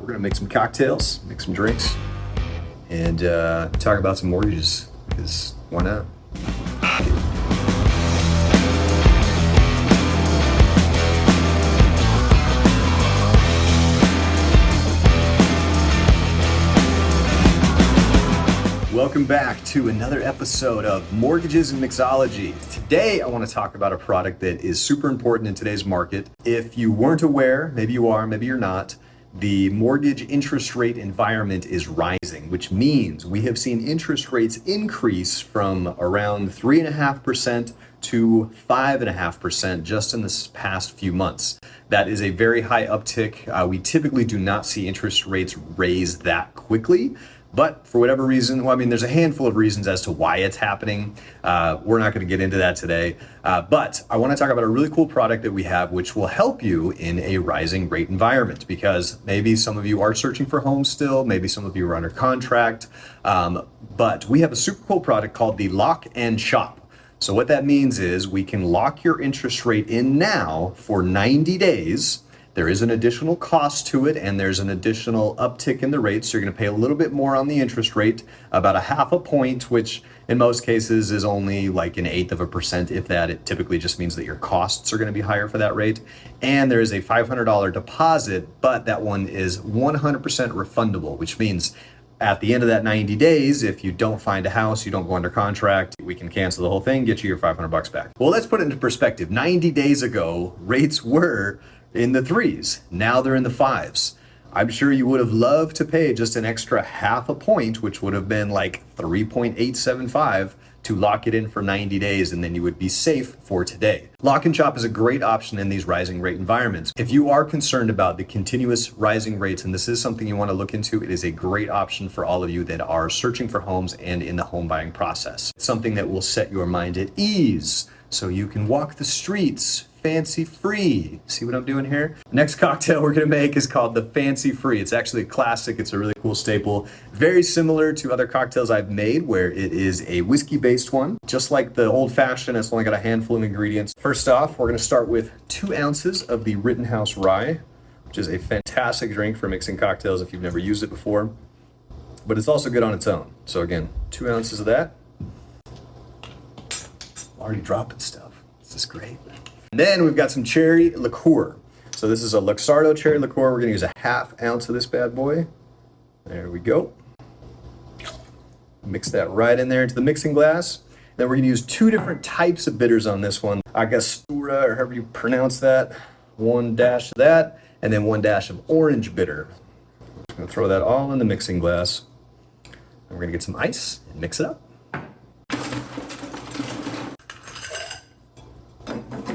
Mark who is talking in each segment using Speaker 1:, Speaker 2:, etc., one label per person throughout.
Speaker 1: We're gonna make some cocktails, make some drinks, and talk about some mortgages, because why not? Welcome back to another episode of Mortgages and Mixology. Today, I want to talk about a product that is super important in today's market. If you weren't aware, maybe you are, maybe you're not, the mortgage interest rate environment is rising, which means we have seen interest rates increase from around 3.5% to 5.5% just in this past few months. That is a very high uptick. We typically do not see interest rates raise that quickly. But for whatever reason, well, I mean, there's a handful of reasons as to why it's happening. We're not going to get into that today. But I want to talk about a really cool product that we have, which will help you in a rising rate environment, because maybe some of you are searching for homes still, maybe some of you are under contract. But we have a super cool product called the Lock and Shop. So what that means is we can lock your interest rate in now for 90 days. There is an additional cost to it, and there's an additional uptick in the rate. So you're going to pay a little bit more on the interest rate, about 0.5 point, which in most cases is only like 0.1%, if that. It typically just means that your costs are going to be higher for that rate. And there is a $500 deposit, but that one is 100% refundable, which means at the end of that 90 days, if you don't find a house, you don't go under contract, we can cancel the whole thing, get you your $500 back. Well, let's put it into perspective. 90 days ago, rates were in the 3s. Now they're in the 5s. I'm sure you would have loved to pay just an extra 0.5 point, which would have been like 3.875, to lock it in for 90 days, and then you would be safe for today. Lock and Shop is a great option in these rising rate environments. If you are concerned about the continuous rising rates, and this is something you want to look into, it is a great option for all of you that are searching for homes and in the home buying process. It's something that will set your mind at ease so you can walk the streets fancy free. See what I'm doing here? Next cocktail we're gonna make is called the Fancy Free. It's actually a classic. It's a really cool staple. Very similar to other cocktails I've made, where it is a whiskey-based one. Just like the old fashioned, it's only got a handful of ingredients. First off, we're gonna start with 2 ounces of the Rittenhouse Rye, which is a fantastic drink for mixing cocktails if you've never used it before. But it's also good on its own. So again, 2 ounces of that. Already dropping stuff. This is great. And then we've got some cherry liqueur. So this is a Luxardo cherry liqueur. We're gonna use a 1/2 ounce of this bad boy. There we go. Mix that right in there into the mixing glass. Then we're gonna use 2 different types of bitters on this one. Angostura, or however you pronounce that. 1 dash of that, and then 1 dash of orange bitter. I'm gonna throw that all in the mixing glass. And we're gonna get some ice and mix it up.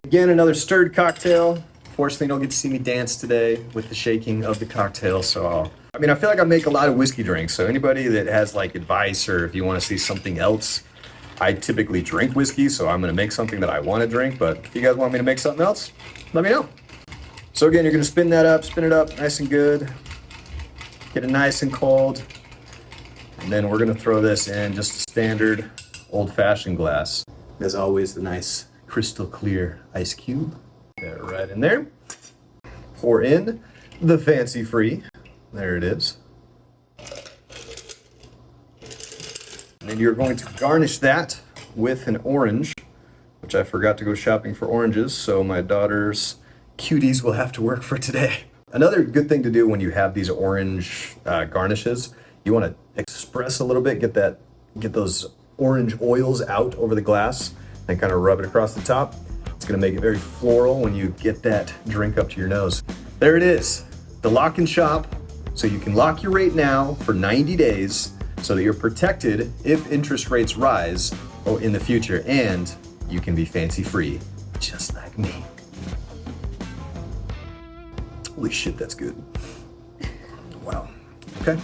Speaker 1: Again, another stirred cocktail. Fortunately, you don't get to see me dance today with the shaking of the cocktail, so I feel like I make a lot of whiskey drinks, so anybody that has like advice, or if you want to see something else, I typically drink whiskey, so I'm gonna make something that I want to drink, but if you guys want me to make something else, let me know. So again, you're gonna spin that up, spin it up nice and good, get it nice and cold, and then we're gonna throw this in just a standard old-fashioned glass. As always, the nice crystal clear ice cube. Get it right in there. Pour in the Fancy Free. There it is. And then you're going to garnish that with an orange, which I forgot to go shopping for oranges, so my daughter's cuties will have to work for today. Another good thing to do when you have these orange garnishes, you want to express a little bit, get those orange oils out over the glass, and kind of rub it across the top. It's gonna make it very floral when you get that drink up to your nose. There it is, the Lock and Shop. So you can lock your rate now for 90 days so that you're protected if interest rates rise or in the future, and you can be fancy free, just like me. Holy shit, that's good. Wow, okay.